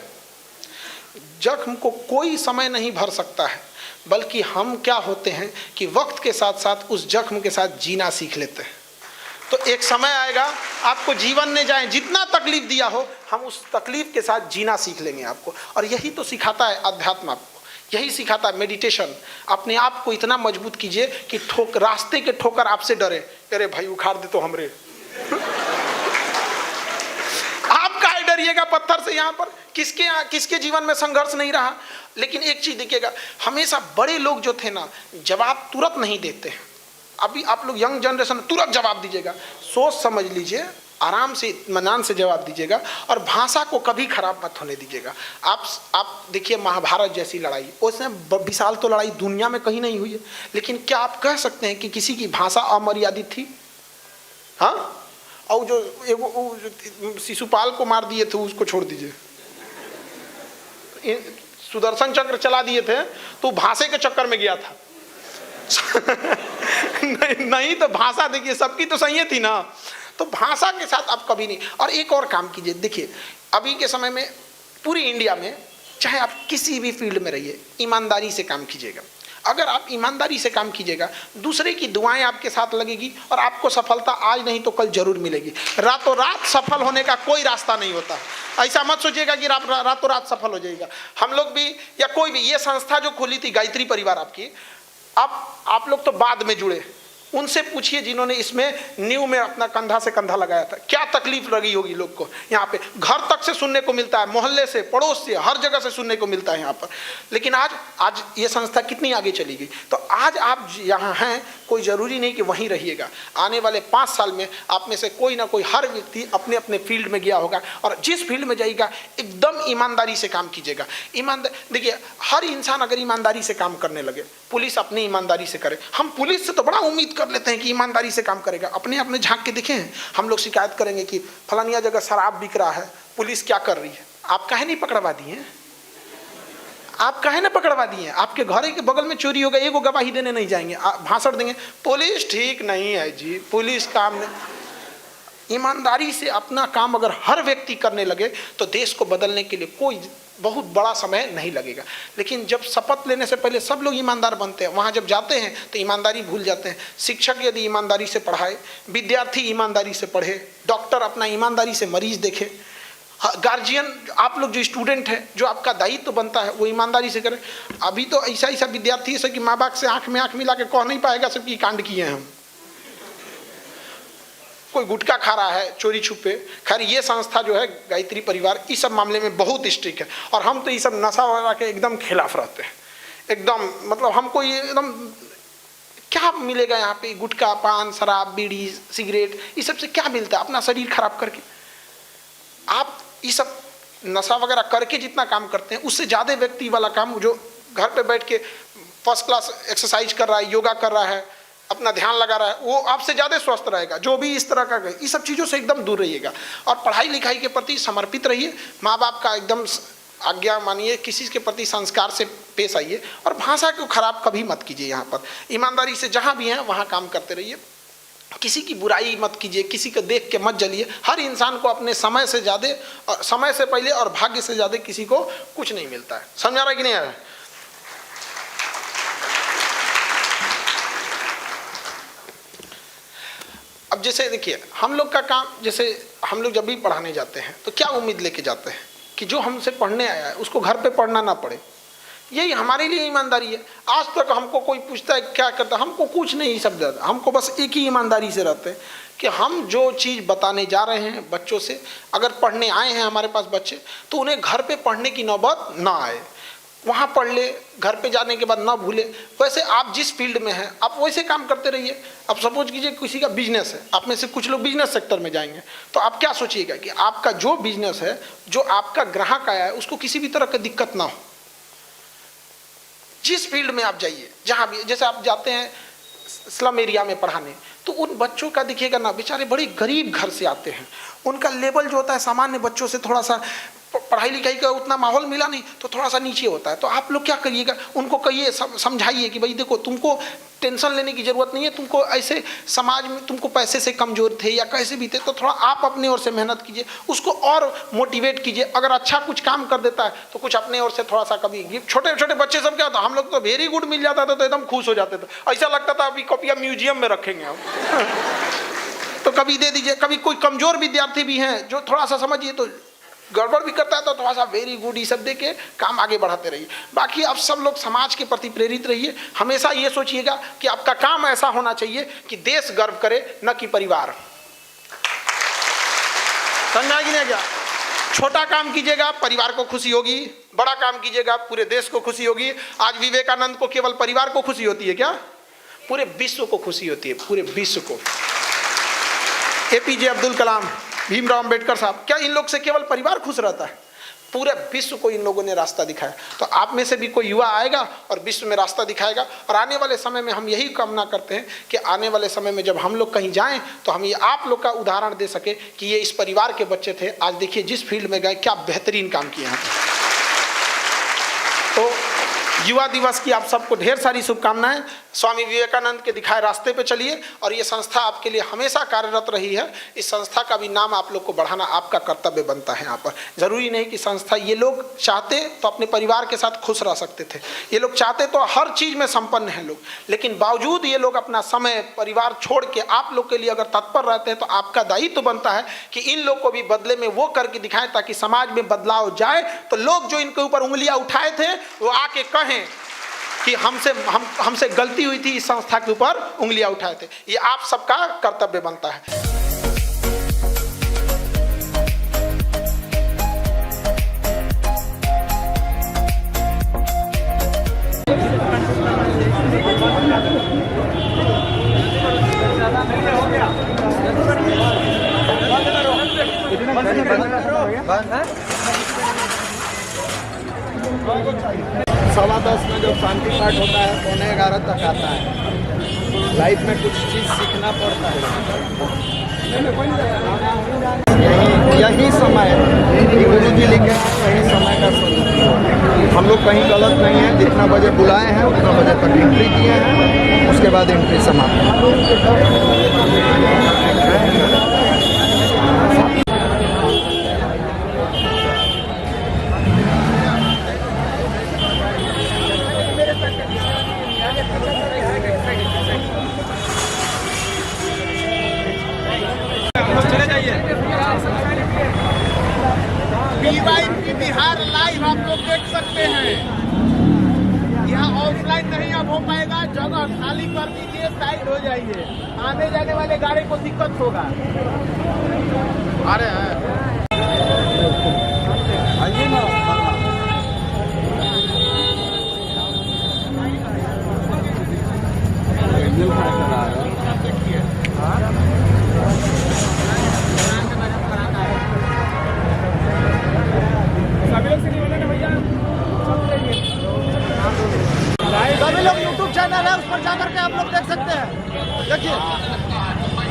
जख्म को कोई समय नहीं भर सकता है, बल्कि हम क्या होते हैं कि वक्त के साथ साथ उस जख्म के साथ जीना सीख लेते हैं। तो एक समय आएगा आपको जीवन ने जाए जितना तकलीफ दिया हो, हम उस तकलीफ के साथ जीना सीख लेंगे आपको। और यही तो सिखाता है अध्यात्म आपको, यही सिखाता है मेडिटेशन। अपने आप को इतना मजबूत कीजिए कि रास्ते के ठोकर आपसे डरे, अरे भाई उखाड़ दे तो हमरे। आप काहे डरिएगा पत्थर से? यहाँ पर किसके जीवन में संघर्ष नहीं रहा? लेकिन एक चीज देखिएगा, हमेशा बड़े लोग जो थे ना जवाब तुरंत नहीं देते हैं। अभी आप लोग यंग जनरेशन तुरंत जवाब दीजिएगा, सोच समझ लीजिए, आराम से इत्मीनान से जवाब दीजिएगा, और भाषा को कभी खराब मत होने दीजिएगा। आप देखिए महाभारत जैसी लड़ाई, उसमें विशाल तो लड़ाई दुनिया में कहीं नहीं हुई है, लेकिन क्या आप कह सकते हैं कि किसी की भाषा अमर्यादित थी? हाँ। और जो शिशुपाल को मार दिए थे उसको छोड़ दीजिए, सुदर्शन चक्र चला दिए थे तो भाषा के चक्कर में गया था। नहीं तो भाषा देखिए सबकी तो सही थी ना, तो भाषा के साथ आप कभी नहीं। और एक और काम कीजिए, देखिए अभी के समय में पूरी इंडिया में चाहे आप किसी भी फील्ड में रहिए, ईमानदारी से काम कीजिएगा। अगर आप ईमानदारी से काम कीजिएगा, दूसरे की दुआएं आपके साथ लगेगी और आपको सफलता आज नहीं तो कल जरूर मिलेगी। रातों रात सफल होने का कोई रास्ता नहीं होता। ऐसा मत सोचिएगा कि रातों रात सफल हो जाएगा। हम लोग भी या कोई भी, ये संस्था जो खोली थी गायत्री परिवार आपकी, आप लोग तो बाद में जुड़े, उनसे पूछिए जिन्होंने इसमें न्यू में अपना कंधा से कंधा लगाया था, क्या तकलीफ लगी होगी लोग को। यहाँ पे घर तक से सुनने को मिलता है, मोहल्ले से, पड़ोस से, हर जगह से सुनने को मिलता है यहाँ पर। लेकिन आज ये संस्था कितनी आगे चली गई। तो आज आप यहाँ हैं, कोई ज़रूरी नहीं कि वहीं रहिएगा। आने वाले 5 साल में आप में से कोई ना कोई, हर व्यक्ति अपने अपने फील्ड में गया होगा, और जिस फील्ड में जाइएगा एकदम ईमानदारी से काम कीजिएगा। देखिए हर इंसान अगर ईमानदारी से काम करने लगे, पुलिस अपनी ईमानदारी से करे। हम पुलिस से तो बड़ा उम्मीद कर लेते हैं कि ईमानदारी से काम करेगा, अपने झांक के देखें। हम लोग शिकायत करेंगे कि फलानिया जगह शराब बिक रहा है, पुलिस क्या कर रही है? आप काहे नहीं पकड़वा दिए? आप काहे ना पकड़वा दिए? आपके घर के बगल में चोरी हो गई, एगो गवाही देने नहीं जाएंगे, भाषण देंगे, पुलिस ठीक नहीं है जी, पुलिस काम नहीं। ईमानदारी से अपना काम अगर हर व्यक्ति करने लगे तो देश को बदलने के लिए कोई बहुत बड़ा समय नहीं लगेगा। लेकिन जब शपथ लेने से पहले सब लोग ईमानदार बनते हैं, वहाँ जब जाते हैं तो ईमानदारी भूल जाते हैं। शिक्षक यदि ईमानदारी से पढ़ाए, विद्यार्थी ईमानदारी से पढ़े, डॉक्टर अपना ईमानदारी से मरीज देखे, गार्जियन आप लोग जो स्टूडेंट हैं, जो आपका दायित्व तो बनता है वो ईमानदारी से करें। अभी तो ऐसा विद्यार्थी है कि माँ बाप से आँख में आँख मिला के कह नहीं पाएगा सबकी कांड किए हैं हम। कोई गुटखा खा रहा है चोरी छुपे। खैर ये संस्था जो है गायत्री परिवार इस सब मामले में बहुत स्ट्रिक्ट है, और हम तो ये सब नशा वगैरह के एकदम खिलाफ रहते हैं। एकदम मतलब हमको ये एकदम क्या मिलेगा यहाँ पे, गुटखा, पान, शराब, बीड़ी, सिगरेट, ये सब से क्या मिलता है अपना शरीर खराब करके। आप ये सब नशा वगैरह करके जितना काम करते हैं उससे ज़्यादा व्यक्ति वाला काम जो घर पे बैठ के फर्स्ट क्लास एक्सरसाइज कर रहा है, योगा कर रहा है, अपना ध्यान लगा रहा है, वो आपसे ज़्यादा स्वस्थ रहेगा। जो भी इस तरह का इस सब चीज़ों से एकदम दूर रहिएगा और पढ़ाई लिखाई के प्रति समर्पित रहिए। माँ बाप का एकदम आज्ञा मानिए, किसी के प्रति संस्कार से पेश आइए और भाषा को खराब कभी मत कीजिए। यहाँ पर ईमानदारी से जहाँ भी हैं वहाँ काम करते रहिए। किसी की बुराई मत कीजिए, किसी को देख के मत जलिए। हर इंसान को अपने समय से ज़्यादा और समय से पहले और भाग्य से ज़्यादा किसी को कुछ नहीं मिलता है। समझा रहा है कि नहीं आ रहा है? अब जैसे देखिए हम लोग का काम, जैसे हम लोग जब भी पढ़ाने जाते हैं तो क्या उम्मीद लेके जाते हैं कि जो हमसे पढ़ने आया है उसको घर पे पढ़ना ना पड़े। यही हमारे लिए ईमानदारी है। आज तक हमको कोई पूछता है क्या करता है, हमको कुछ नहीं सब जाता, हमको बस एक ही ईमानदारी से रहते हैं कि हम जो चीज़ बताने जा रहे हैं बच्चों से, अगर पढ़ने आए हैं हमारे पास बच्चे तो उन्हें घर पे पढ़ने की नौबत ना आए। वहाँ पढ़ ले, घर पे जाने के बाद ना भूले। वैसे आप जिस फील्ड में हैं आप वैसे काम करते रहिए। अब सपोज कीजिए किसी का बिजनेस है, आप में से कुछ लोग बिजनेस सेक्टर में जाएंगे, तो आप क्या सोचिएगा कि आपका जो बिजनेस है, जो आपका ग्राहक आया है उसको किसी भी तरह की दिक्कत ना हो। जिस फील्ड में आप जाइए, जहाँ भी, जैसे आप जाते हैं स्लम एरिया में पढ़ाने, तो उन बच्चों का दिखिएगा ना, बेचारे बड़े गरीब घर से आते हैं, उनका लेवल जो होता है सामान्य बच्चों से थोड़ा सा, पढ़ाई लिखाई का उतना माहौल मिला नहीं तो थोड़ा सा नीचे होता है। तो आप लोग क्या करिएगा, उनको कहिए, समझाइए कि भाई देखो तुमको टेंशन लेने की ज़रूरत नहीं है, तुमको ऐसे समाज में तुमको पैसे से कमज़ोर थे या कैसे भी थे, तो थोड़ा आप अपने ओर से मेहनत कीजिए, उसको और मोटिवेट कीजिए। अगर अच्छा कुछ काम कर देता है तो कुछ अपने ओर से थोड़ा सा, कभी छोटे छोटे बच्चे सब क्या होता है, हम लोग तो वेरी गुड मिल जाता था तो एकदम खुश हो जाते थे, ऐसा लगता था अभी कॉपियाँ म्यूजियम में रखेंगे हम। तो कभी दे दीजिए। कभी कोई कमज़ोर विद्यार्थी भी हैं जो थोड़ा सा समझिए तो गड़बड़ भी करता है तो थोड़ा सा वेरी गुड ये सब दे के काम आगे बढ़ाते रहिए। बाकी आप सब लोग समाज के प्रति प्रेरित रहिए। हमेशा ये सोचिएगा कि आपका काम ऐसा होना चाहिए कि देश गर्व करे, न कि परिवार। समझा कि नहीं क्या? छोटा काम कीजिएगा परिवार को खुशी होगी, बड़ा काम कीजिएगा पूरे देश को खुशी होगी। आज विवेकानंद को केवल परिवार को खुशी होती है क्या? पूरे विश्व को खुशी होती है, पूरे विश्व को। APJ अब्दुल कलाम, भीमराव अंबेडकर साहब, क्या इन लोग से केवल परिवार खुश रहता है? पूरे विश्व को इन लोगों ने रास्ता दिखाया। तो आप में से भी कोई युवा आएगा और विश्व में रास्ता दिखाएगा। और आने वाले समय में हम यही कामना करते हैं कि आने वाले समय में जब हम लोग कहीं जाएं तो हम ये आप लोग का उदाहरण दे सके कि ये इस परिवार के बच्चे थे, आज देखिए जिस फील्ड में गए क्या बेहतरीन काम किए हैं। तो युवा दिवस की आप सबको ढेर सारी शुभकामनाएं। स्वामी विवेकानंद के दिखाए रास्ते पे चलिए और ये संस्था आपके लिए हमेशा कार्यरत रही है। इस संस्था का भी नाम आप लोग को बढ़ाना आपका कर्तव्य बनता है। यहाँ पर ज़रूरी नहीं कि संस्था, ये लोग चाहते तो अपने परिवार के साथ खुश रह सकते थे, ये लोग चाहते तो हर चीज़ में संपन्न हैं लोग, लेकिन बावजूद ये लोग अपना समय परिवार छोड़ के आप लोग के लिए अगर तत्पर रहते हैं तो आपका दायित्व बनता है कि इन लोग को भी बदले में वो करके दिखाएं ताकि समाज में बदलाव जाए। तो लोग जो इनके ऊपर उंगलियां उठाए थे वो आके कहें कि हमसे गलती हुई थी, इस संस्था के ऊपर उंगलियां उठाए थे। ये आप सबका कर्तव्य बनता है। सवा 10 में जब शांति पाठ होता है 11:15 तक आता है। लाइफ में कुछ चीज़ सीखना पड़ता है। यही समय गुरु जी लिखे हैं, यही समय का सदुपयोग। हम लोग कहीं गलत नहीं है, जितना बजे बुलाए हैं उतना बजे तक एंट्री दिए हैं, उसके बाद एंट्री समाप्त। बिहार लाइव आप लोग देख सकते हैं। यहाँ ऑफलाइन नहीं अब हो पाएगा, जगह खाली कर दीजिए, साइड हो जाइए, आने जाने वाले गाड़ी को दिक्कत होगा। अरे सभी लोग यूट्यूब चैनल है, उस पर जाकर के आप लोग देख सकते हैं। देखिए,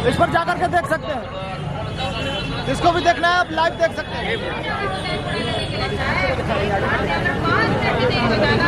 इस पर जाकर के देख सकते हैं। जिसको भी देखना है आप लाइव देख सकते हैं।